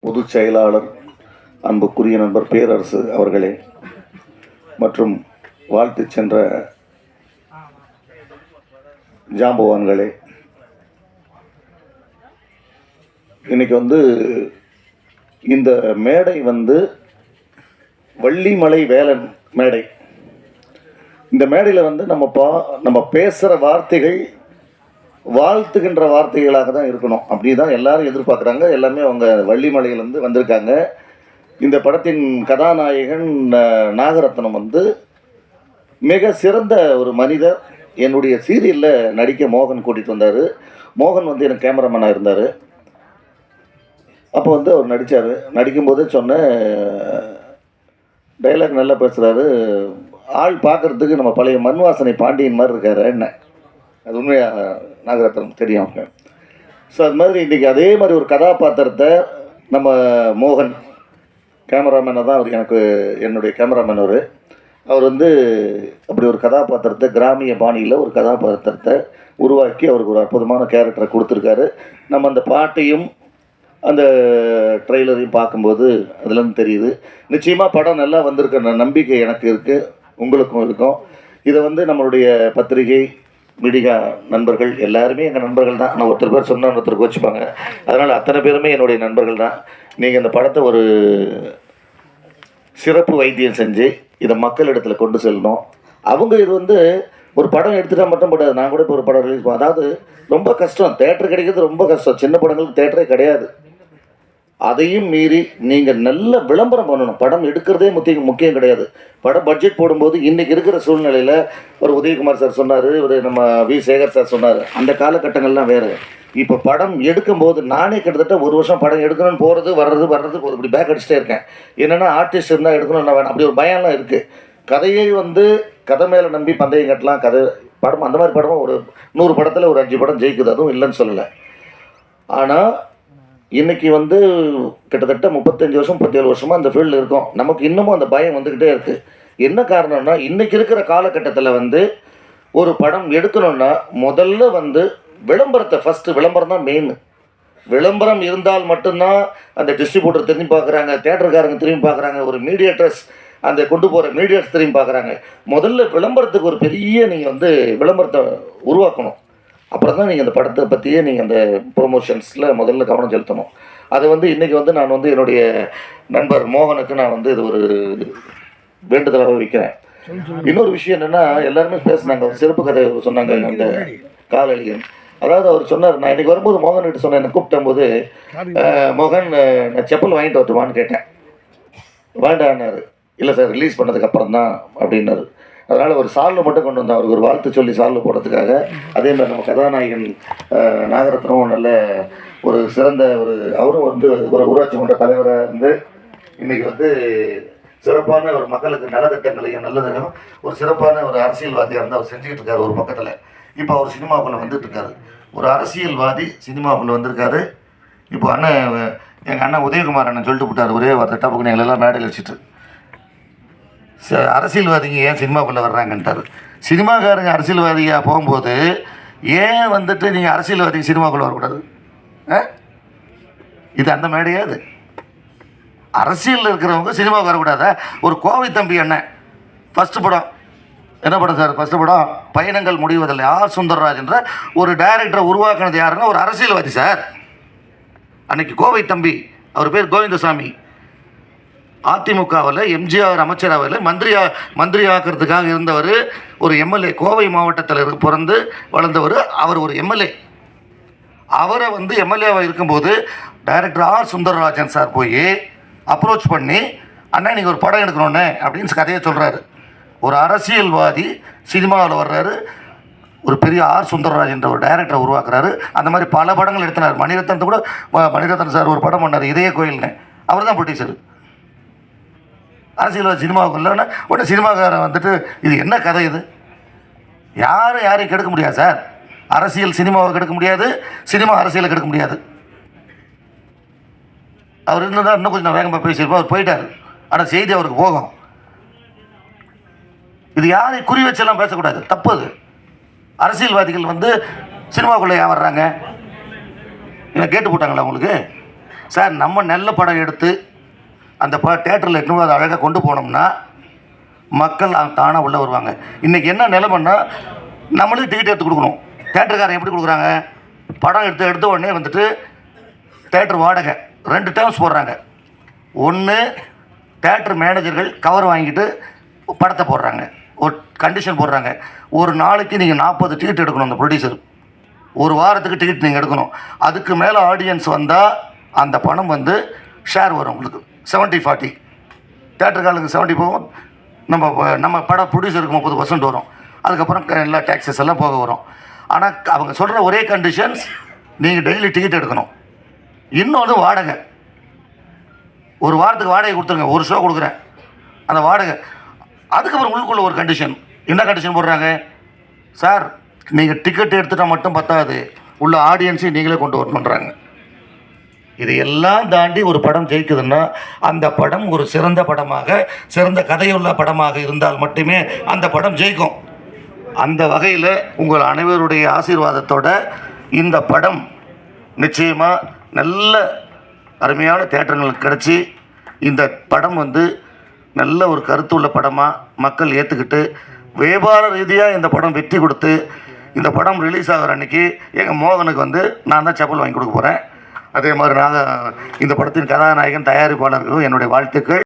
பொதுச் செயலாளர் அன்புக்குரிய நண்பர் பேரரசு அவர்களே மற்றும் வாழ்த்து சென்ற ஜாம்பவான்களே, இன்னைக்கு இந்த மேடை வள்ளிமலை வேலன் மேடை. இந்த மேடையில் நம்ம பேசுகிற வார்த்தைகள் வாழ்த்துகின்ற வார்த்தைகளாக தான் இருக்கணும். அப்படி தான் எல்லாரும் எதிர்பார்க்குறாங்க. எல்லாமே அவங்க வள்ளிமலையிலேருந்து வந்திருக்காங்க. இந்த படத்தின் கதாநாயகன் நாகரத்னம் மிக சிறந்த ஒரு மனிதர். என்னுடைய சீரியலில் நடிக்க மோகன் கூட்டிகிட்டு வந்தார். மோகன் எனக்கு கேமராமேனாக இருந்தார். அப்போ அவர் நடித்தார். நடிக்கும்போதே சொன்னேன், டைலாக் நல்லா பேசுகிறாரு, ஆள் பார்க்குறதுக்கு நம்ம பழைய மண்வாசனை பாண்டியன் மாதிரி இருக்காரு. என்ன அது உண்மையாக நாகரத்னம் தெரியும். ஸோ அது மாதிரி இன்றைக்கி அதே மாதிரி ஒரு கதாபாத்திரத்தை நம்ம மோகன் கேமராமேனாக தான் அவர், என்னுடைய கேமராமேன் அவர் அப்படி ஒரு கதாபாத்திரத்தை கிராமிய பாணியில் ஒரு கதாபாத்திரத்தை உருவாக்கி அவருக்கு ஒரு அற்புதமான கேரக்டரை கொடுத்துருக்காரு. நம்ம அந்த பாட்டையும் அந்த ட்ரெய்லரையும் பார்க்கும்போது அதுலேருந்து தெரியுது. நிச்சயமாக படம் நல்லா வந்திருக்கிற நம்பிக்கை எனக்கு இருக்குது, உங்களுக்கும் இருக்கும். இதை நம்மளுடைய பத்திரிகை மீடியா நண்பர்கள் எல்லாருமே எங்கள் நண்பர்கள் தான். நான் ஒருத்தர் பேர் சொன்னால் ஒருத்தருக்கு வச்சுப்பாங்க. அதனால் அத்தனை பேருமே என்னுடைய நண்பர்கள் தான். நீங்கள் இந்த படத்தை ஒரு சிறப்பு வைத்தியம் செஞ்சு இதை மக்களிடத்தில் கொண்டு செல்லணும். அவங்க இது ஒரு படம் எடுத்துட்டால் மட்டும் படாது. நான் கூட இப்போ ஒரு படம் ரிலீஸ் பண்ண, அதாவது ரொம்ப கஷ்டம், தேட்டர் கிடைக்கிறது ரொம்ப கஷ்டம். சின்ன படங்களுக்கு தேட்டரே கிடையாது. அதையும் மீறி நீங்கள் நல்ல விளம்பரம் பண்ணணும். படம் எடுக்கிறதே முக்கியம் கிடையாது. படம் பட்ஜெட் போடும்போது இன்றைக்கி இருக்கிற சூழ்நிலையில் ஒரு உதயகுமார் சார் சொன்னார், ஒரு நம்ம வி சேகர் சார் சொன்னார், அந்த காலகட்டங்கள்லாம் வேறு. இப்போ படம் எடுக்கும்போது நானே கிட்டத்தட்ட ஒரு வருஷம் படம் எடுக்கணும்னு போகிறது வர்றது இப்படி பேக் அடிச்சுட்டே இருக்கேன். என்னென்னா ஆர்டிஸ்ட் இருந்தால் எடுக்கணும், என்ன வேணும், அப்படி ஒரு பயம்லாம் இருக்குது. கதையை கதை மேலே நம்பி பந்தயம் கட்டலாம். படம் அந்த மாதிரி படமும் ஒரு 100 படத்தில் ஒரு 5 படம் ஜெயிக்குது, அதுவும் இல்லைன்னு சொல்லலை. ஆனால் இன்றைக்கி கிட்டத்தட்ட 35 வருஷம் 37 வருஷமாக அந்த ஃபீல்டில் இருக்கோம். நமக்கு இன்னமும் அந்த பயம் வந்துக்கிட்டே இருக்குது. என்ன காரணம்னா, இன்றைக்கி இருக்கிற காலகட்டத்தில் ஒரு படம் எடுக்கணுன்னா முதல்ல விளம்பரத்தை ஃபஸ்ட்டு, விளம்பரம் தான் மெயின். விளம்பரம் இருந்தால் மட்டும்தான் அந்த டிஸ்ட்ரிபியூட்டர் திரும்பி பார்க்குறாங்க, தேட்டருக்காரங்க திரும்பி பார்க்குறாங்க, ஒரு மீடியேட்டர்ஸ் அந்த கொண்டு போகிற மீடியேட்டர்ஸ் திரும்பி பார்க்குறாங்க. முதல்ல விளம்பரத்துக்கு ஒரு பெரிய நீங்கள் விளம்பரத்தை உருவாக்கணும். அப்புறம் தான் நீங்கள் அந்த படத்தை பற்றியே நீங்கள் அந்த ப்ரொமோஷன்ஸில் முதல்ல கவனம் செலுத்தணும். அதை இன்றைக்கி நான் என்னுடைய நண்பர் மோகனுக்கு நான் இது ஒரு வேண்டுதலாக வைக்கிறேன். இன்னொரு விஷயம் என்னென்னா, எல்லாருமே பேசுனாங்க, ஒரு சிறப்பு கதை சொன்னாங்க. அந்த காலழியன், அதாவது அவர் சொன்னார், நான் இன்றைக்கி வரும்போது மோகன்கிட்ட சொன்னேன், என்னை கூப்பிட்டம்போது, மோகன் நான் செப்பல் வாங்கிட்டு வரட்டுமான்னு கேட்டேன். வேண்டான்னாரு. இல்லை சார், ரிலீஸ் பண்ணதுக்கப்புறம் தான் அப்படின்னாரு. அதனால் ஒரு சால்வை மட்டும் கொண்டு வந்தேன், அவருக்கு ஒரு வாழ்த்து சொல்லி சால்வை போடுறதுக்காக. அதே மாதிரி நம்ம கதாநாயகன் நாகரத்னம் நல்ல ஒரு சிறந்த அவரும் ஒரு ஊராட்சி மன்ற தலைவராக இன்றைக்கி சிறப்பான ஒரு மக்களுக்கு நலத்திட்டங்களையும் நல்லதையும் ஒரு சிறப்பான ஒரு அரசியல்வாதியாக இருந்து அவர் செஞ்சுக்கிட்டு இருக்காரு ஒரு பக்கத்தில். இப்போ அவர் சினிமாவுக்குள்ளே வந்துட்டுருக்காரு. ஒரு அரசியல்வாதி சினிமாவுக்குள்ளே வந்திருக்காரு. இப்போ எங்கள் அண்ணன் உதயகுமார் அண்ணன் சொல்லிட்டு போட்டார், ஒரே வார்த்தை டப்புக்கு எங்களெல்லாம் மேடையில் வச்சுட்டு, அரசியல்வாதிங்க ஏன் சினிமாக்குள்ளே வர்றாங்கன்ட்டார். சினிமாக்காரங்க அரசியல்வாதியாக போகும்போது ஏன் நீங்கள் அரசியல்வாதிக்கு சினிமாக்குள்ளே வரக்கூடாது? இது அந்த மேடையா? அது அரசியலில் இருக்கிறவங்க சினிமாவுக்கு வரக்கூடாதா? ஒரு கோவை தம்பி அண்ணன் ஃபஸ்ட்டு படம் என்ன படம் சார்? ஃபஸ்ட்டு படம் பயணங்கள் முடிவதில்லை. ஆர் சுந்தரராஜ் என்ற ஒரு டைரக்டரை உருவாக்குனது யாருன்னா ஒரு அரசியல்வாதி சார். அன்னைக்கு கோவை தம்பி, அவர் பேர் கோவிந்தசாமி, அதிமுகவில் எம்ஜிஆர் அமைச்சரவையில் மந்திரி ஆக்கிறதுக்காக இருந்தவர். ஒரு எம்எல்ஏ, கோவை மாவட்டத்தில் பிறந்து வளர்ந்தவர். அவர் ஒரு எம்எல்ஏ. அவரை எம்எல்ஏவாக இருக்கும்போது டைரக்டர் ஆர் சுந்தரராஜன் சார் போய் அப்ரோச் பண்ணி, அண்ணா நீங்கள் ஒரு படம் எடுக்கணுன்னு அப்படின்னு கதையை சொல்கிறாரு. ஒரு அரசியல்வாதி சினிமாவில் வர்றாரு, ஒரு பெரிய ஆர் சுந்தரராஜன் ஒரு டைரக்டரை உருவாக்குறாரு. அந்த மாதிரி பல படங்கள் எடுத்தினார். மணிரத்னத்தை கூட, மணிரத்னம் சார் ஒரு படம் பண்ணார், இதய கோயில்னு. அவர் தான் ப்ரொடியூசர். அரசியல்வாதி சினிமாவுக்கு இல்லைன்னா உடனே சினிமாக்காரன் இது என்ன கதை? இது யாரையும் கெடுக்க முடியாது சார். அரசியல் சினிமாவை கெடுக்க முடியாது, சினிமா அரசியலை கெடுக்க முடியாது. அவர் இருந்தால் இன்னும் கொஞ்சம் வேகமாக பேசியிருப்போம். அவர் போயிட்டார். ஆனால் செய்தி அவருக்கு போகும். இது யாரையும் குறி வச்செல்லாம் பேசக்கூடாது, தப்பு. அது அரசியல்வாதிகள் சினிமாக்குள்ளே ஏன் வர்றாங்க? என்ன கேட்டு போட்டாங்களா உங்களுக்கு? சார் நம்ம நல்ல படம் எடுத்து அந்த தேட்டரில் எட்டுன்னு அதை அழகாக கொண்டு போனோம்னா மக்கள் தானாக உள்ளே வருவாங்க. இன்றைக்கி என்ன நிலைமைன்னா நம்மளுக்கு டிக்கெட் எடுத்து கொடுக்கணும். தேட்டருக்காரன் எப்படி கொடுக்குறாங்க, படம் எடுத்த உடனே வந்துட்டு தேட்டர் வாடகை 2 டேர்ம்ஸ் போடுறாங்க. ஒன்று, தேட்டர் மேனேஜர்கள் கவர் வாங்கிட்டு படத்தை போடுறாங்க, ஒரு கண்டிஷன் போடுறாங்க, ஒரு நாளைக்கு நீங்கள் 40 டிக்கெட் எடுக்கணும். அந்த ப்ரொடியூசர் ஒரு வாரத்துக்கு டிக்கெட் நீங்கள் எடுக்கணும். அதுக்கு மேலே ஆடியன்ஸ் வந்தால் அந்த பணம் வந்து ஷேர் வரும் உங்களுக்கு. 70-40 தேட்டருக்காரங்களுக்கு 70 போகும், நம்ம பட ப்ரொடியூசருக்கு 30% வரும். அதுக்கப்புறம் எல்லா டேக்ஸஸ் எல்லாம் போக வரும். ஆனால் அவங்க சொல்கிற ஒரே கண்டிஷன்ஸ், நீங்கள் டெய்லி டிக்கெட் எடுக்கணும். இன்னொன்று வாடகை, ஒரு வாரத்துக்கு வாடகை கொடுத்துருங்க, ஒரு ஷோ கொடுக்குறேன் அந்த வாடகை. அதுக்கப்புறம் உள்ளுக்குள்ள ஒரு கண்டிஷன், என்ன கண்டிஷன் போடுறாங்க சார், நீங்கள் டிக்கெட் எடுத்துட்டால் மட்டும் பத்தாது, உள்ள ஆடியன்ஸையும் நீங்களே கொண்டு வரணுன்றாங்க. இதையெல்லாம் தாண்டி ஒரு படம் ஜெயிக்குதுன்னா அந்த படம் ஒரு சிறந்த படமாக, சிறந்த கதையுள்ள படமாக இருந்தால் மட்டுமே அந்த படம் ஜெயிக்கும். அந்த வகையில் உங்கள் அனைவருடைய ஆசீர்வாதத்தோட இந்த படம் நிச்சயமாக நல்ல அருமையான தேட்டர்களுக்கு கிடச்சி இந்த படம் வந்து நல்ல ஒரு கருத்துள்ள படமாக மக்கள் ஏற்றுக்கிட்டு வியாபார ரீதியாக இந்த படம் வெற்றி கொடுத்து இந்த படம் ரிலீஸ் ஆகிற அன்றைக்கி எங்கள் மோகனுக்கு வந்து நான் தான் செப்பல் வாங்கி கொடுக்க போகிறேன். அதே மாதிரி நாங்கள் இந்த படத்தின் கதாநாயகன் தயாரிப்பாளருக்கும் என்னுடைய வாழ்த்துக்கள்.